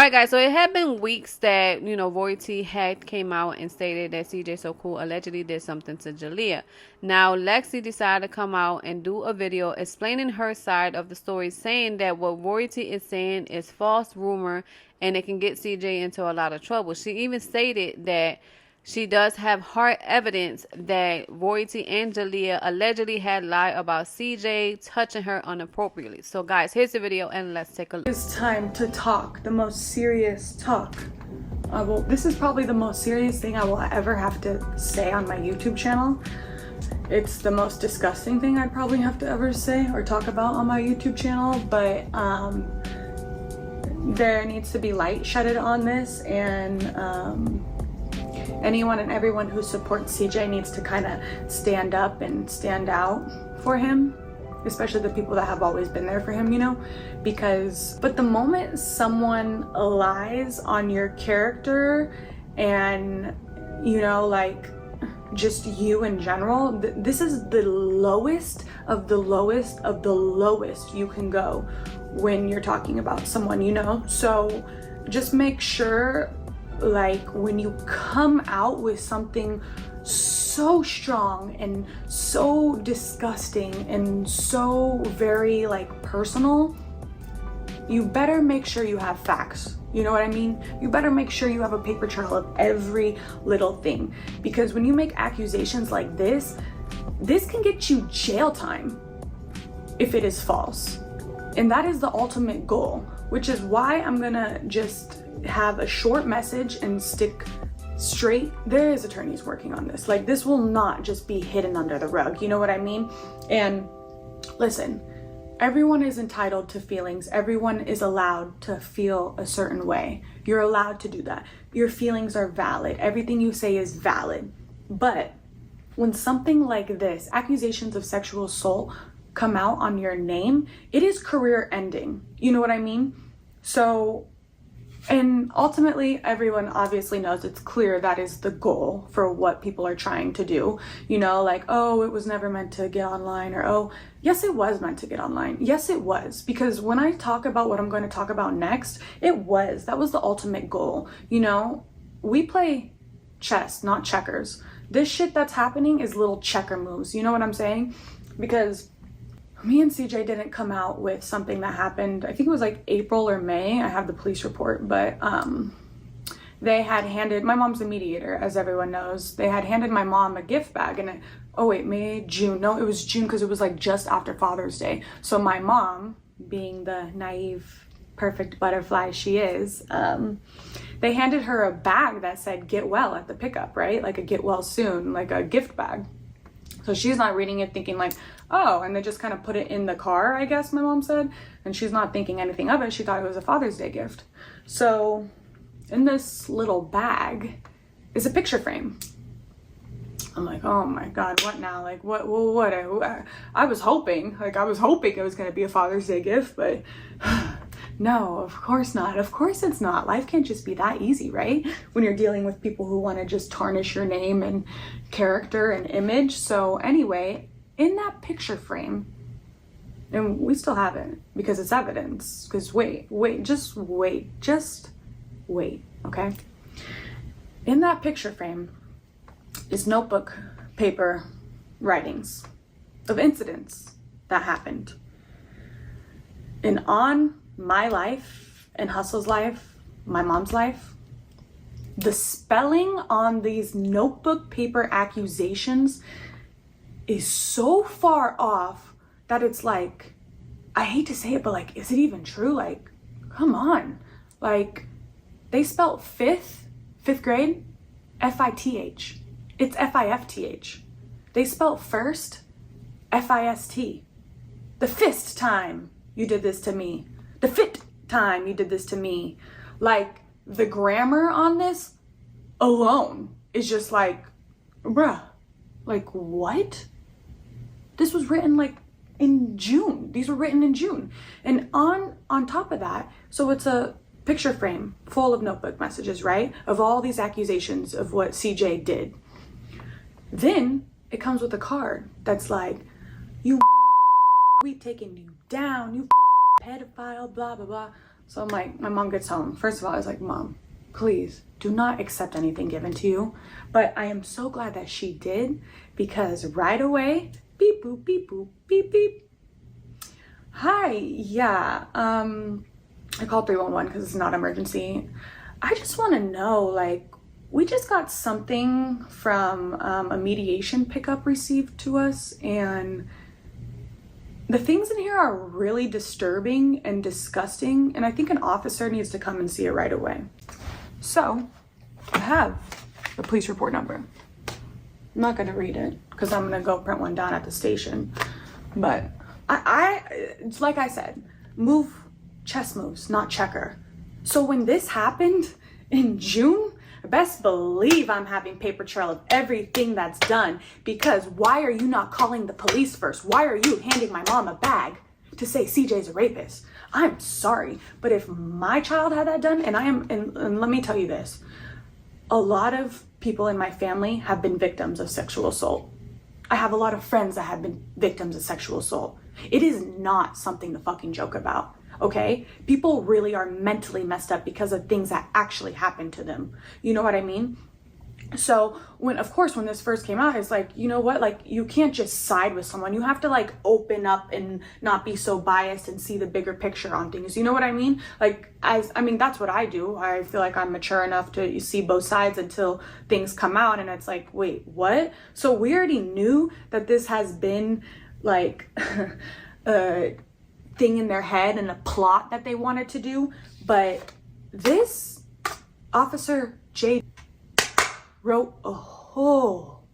Alright guys, so it had been weeks that, Royalty had came out and stated that CJ So Cool allegedly did something to Jaliyah. Now, Lexi decided to come out and do a video explaining her side of the story, saying that what Royalty is saying is false rumor and it can get CJ into a lot of trouble. She even stated that she does have hard evidence that Royalty and Jaliyah allegedly had lied about CJ touching her inappropriately. So guys, here's the video and let's take a look. It's time to talk, the most serious talk. This is probably the most serious thing I will ever have to say on my YouTube channel. It's the most disgusting thing I'd probably have to ever say or talk about on my YouTube channel, but there needs to be light shedded on this, and anyone and everyone who supports CJ needs to kind of stand up and stand out for him, especially the people that have always been there for him, but the moment someone lies on your character and, just you in general, this is the lowest of the lowest of the lowest you can go when you're talking about someone, so just make sure, when you come out with something so strong and so disgusting and so very personal, you better make sure you have facts. You know what I mean? You better make sure you have a paper trail of every little thing, because when you make accusations like this can get you jail time if it is false. And that is the ultimate goal, which is why I'm gonna just have a short message and stick straight. There is attorneys working on this. This will not just be hidden under the rug. You know what I mean? And listen, everyone is entitled to feelings. Everyone is allowed to feel a certain way. You're allowed to do that. Your feelings are valid. Everything you say is valid. But when something like this, accusations of sexual assault, come out on your name, it is career ending. You know what I mean? So, and ultimately, everyone obviously knows, it's clear that is the goal for what people are trying to do. Oh, it was never meant to get online, or oh, yes, it was meant to get online. Yes, it was. Because when I talk about what I'm going to talk about next, that was the ultimate goal. We play chess, not checkers. This shit that's happening is little checker moves. You know what I'm saying? Because me and CJ didn't come out with something that happened, I think it was April or May. I have the police report, but they had handed, my mom's a mediator, as everyone knows. They had handed my mom a gift bag, and June. No, it was June, because it was just after Father's Day. So my mom, being the naive, perfect butterfly she is, they handed her a bag that said "get well" at the pickup, right? Like a "get well soon," like a gift bag. So she's not reading it thinking oh, and they just kind of put it in the car, I guess my mom said. And she's not thinking anything of it. She thought it was a Father's Day gift. So in this little bag is a picture frame. I'm oh my God, what now? What? I was hoping, it was going to be a Father's Day gift, but no, of course not. Of course it's not. Life can't just be that easy, right? When you're dealing with people who want to just tarnish your name and character and image. So anyway, in that picture frame, and we still have it because it's evidence, because just wait, okay? In that picture frame is notebook paper writings of incidents that happened. And on my life and Hustle's life, my mom's life, the spelling on these notebook paper accusations is so far off that it's I hate to say it, but is it even true? Come on. They spelled fifth grade, F-I-T-H. It's F-I-F-T-H. They spelled first, F-I-S-T. The fifth time you did this to me. The fifth time you did this to me. The grammar on this alone is just bruh. What? This was written in June. These were written in June. And on top of that, so it's a picture frame full of notebook messages, right? Of all these accusations of what CJ did. Then it comes with a card that's you we taking you down, you pedophile, blah, blah, blah. So I'm like, my mom gets home. First of all, I was like, Mom, please do not accept anything given to you. But I am so glad that she did, because right away, beep, boop, beep, boop, beep, beep. Hi, yeah, I called 311 because it's not emergency. I just want to know, like, we just got something from a mediation pickup received to us, and the things in here are really disturbing and disgusting, and I think an officer needs to come and see it right away. So I have the police report number. I'm not gonna read it because I'm gonna go print one down at the station. But it's like I said, move chess moves, not checker. So when this happened in June, best believe I'm having paper trail of everything that's done, because why are you not calling the police first? Why are you handing my mom a bag to say CJ's a rapist? I'm sorry, but if my child had that done, and let me tell you this, a lot of people in my family have been victims of sexual assault. I have a lot of friends that have been victims of sexual assault. It is not something to fucking joke about. Okay? People really are mentally messed up because of things that actually happened to them. You know what I mean? So when this first came out, it's like, you know what? Like, you can't just side with someone. You have to like open up and not be so biased and see the bigger picture on things. You know what I mean? Like, that's what I do. I feel like I'm mature enough to see both sides until things come out. And it's like, wait, what? So we already knew that this has been like thing in their head and a plot that they wanted to do, but this Officer J wrote a whole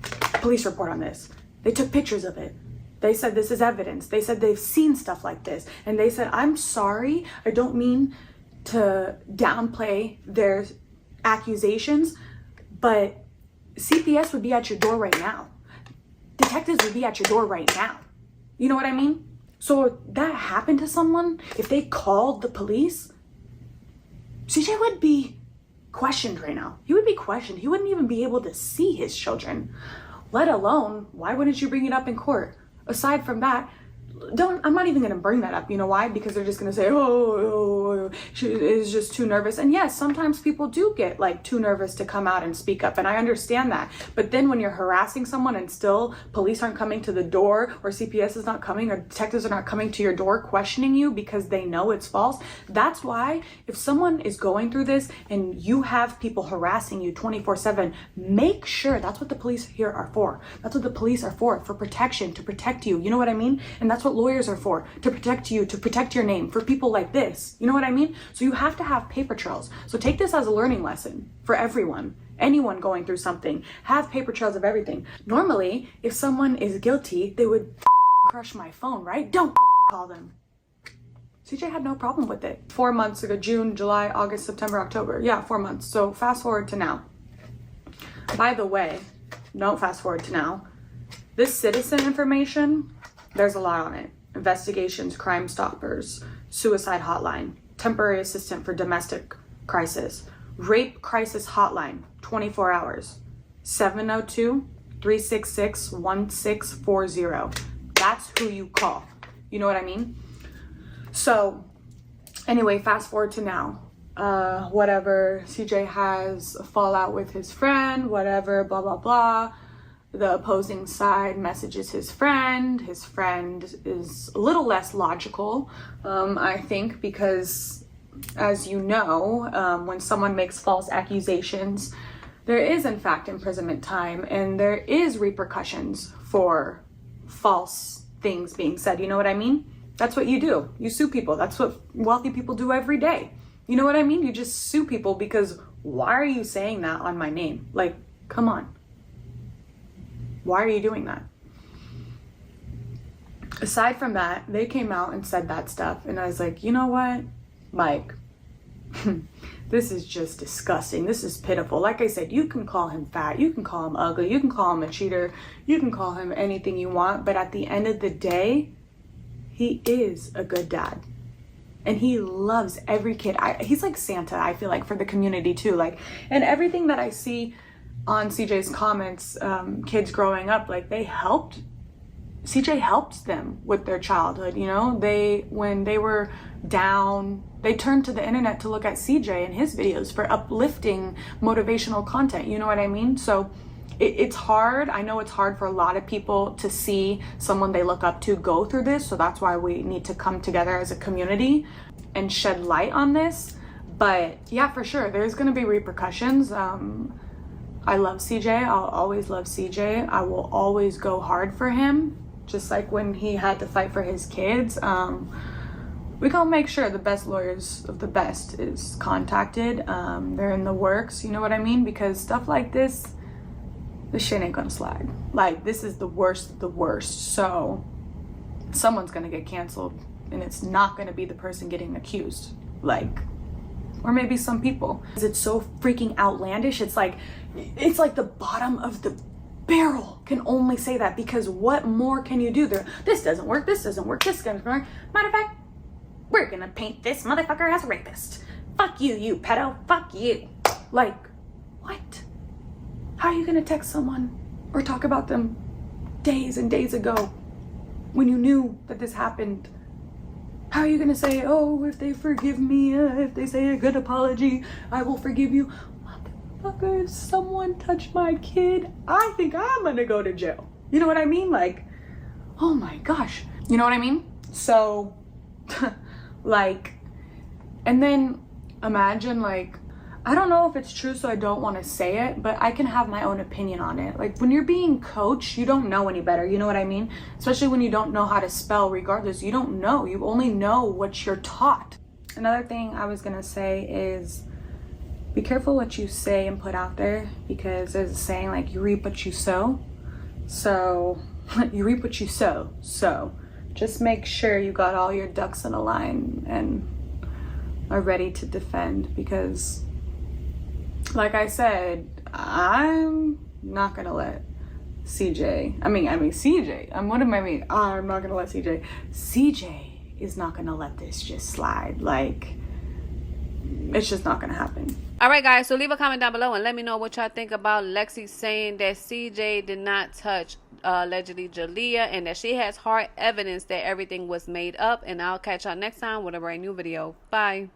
police report on this. They took pictures of it. They said this is evidence. They said they've seen stuff like this, and they said, I'm sorry, I don't mean to downplay their accusations, but CPS would be at your door right now. Detectives would be at your door right now. You know what I mean? So if that happened to someone, if they called the police, CJ would be questioned right now. He would be questioned. He wouldn't even be able to see his children, let alone, why wouldn't you bring it up in court? Aside from that, I'm not even going to bring that up. You know why? Because they're just going to say, she is just too nervous. And yes, sometimes people do get like too nervous to come out and speak up. And I understand that. But then when you're harassing someone and still police aren't coming to the door, or CPS is not coming, or detectives are not coming to your door questioning you because they know it's false. That's why if someone is going through this and you have people harassing you 24/7, make sure that's what the police here are for. That's what the police are for protection, to protect you. You know what I mean? And that's what lawyers are for, to protect you, to protect your name, for people like this. You know what I mean? So you have to have paper trails. So take this as a learning lesson for everyone. Anyone going through something, have paper trails of everything. Normally, if someone is guilty, they would crush my phone, right? Don't call them. CJ had no problem with it. 4 months ago, June, July, August, September, October. Yeah, 4 months. So fast forward to now. By the way, don't fast forward to now. This citizen information, there's a lot on it. Investigations, Crime Stoppers, Suicide Hotline, Temporary Assistant for Domestic Crisis, Rape Crisis Hotline, 24 hours, 702-366-1640. That's who you call. You know what I mean? So anyway, fast forward to now. Whatever, CJ has a fallout with his friend, whatever, blah, blah, blah. The opposing side messages his friend. His friend is a little less logical, I think, because as you know, when someone makes false accusations, there is in fact imprisonment time, and there is repercussions for false things being said. You know what I mean? That's what you do. You sue people. That's what wealthy people do every day. You know what I mean? You just sue people because why are you saying that on my name? Like, come on. Why are you doing that? Aside from that, they came out and said that stuff, and I was like, you know what, Mike, this is just disgusting. This is pitiful. Like I said, you can call him fat, you can call him ugly, you can call him a cheater, you can call him anything you want, but at the end of the day, he is a good dad. And he loves every kid. He's like Santa, I feel like, for the community too. Like, and everything that I see on CJ's comments, kids growing up, like, they helped CJ helped them with their childhood, you know? When they were down, they turned to the internet to look at CJ and his videos for uplifting motivational content, you know what I mean? So it's hard. I know it's hard for a lot of people to see someone they look up to go through this. So that's why we need to come together as a community and shed light on this. But yeah, for sure, there's going to be repercussions. I love CJ. I'll always love CJ. I will always go hard for him. Just like when he had to fight for his kids. We gonna make sure the best lawyers of the best is contacted. They're in the works, you know what I mean? Because stuff like this shit ain't gonna slide. Like, this is the worst of the worst. So someone's gonna get canceled, and it's not gonna be the person getting accused. Like, or maybe some people. It's so freaking outlandish. It's like the bottom of the barrel can only say that, because what more can you do? This doesn't work, this doesn't work, this doesn't work. Matter of fact, we're gonna paint this motherfucker as a rapist. Fuck you, you pedo, fuck you. Like, what? How are you gonna text someone or talk about them days and days ago when you knew that this happened? How are you gonna say, oh, if they forgive me, if they say a good apology, I will forgive you? Motherfucker, if someone touched my kid, I think I'm gonna go to jail. You know what I mean? Like, oh my gosh. You know what I mean? So, like, and then imagine, like, I don't know if it's true, so I don't want to say it, but I can have my own opinion on it. Like, when you're being coached, you don't know any better. You know what I mean? Especially when you don't know how to spell regardless. You don't know. You only know what you're taught. Another thing I was going to say is be careful what you say and put out there, because there's a saying, like, you reap what you sow. So, you reap what you sow. So, just make sure you got all your ducks in a line and are ready to defend, because like I said, I'm not gonna let CJ, I'm not gonna let CJ is not gonna let this just slide. Like, it's just not gonna happen. All right, guys, so leave a comment down below and let me know what y'all think about Lexi saying that CJ did not touch allegedly Jaliyah, and that she has hard evidence that everything was made up. And I'll catch y'all next time with a brand new video. Bye.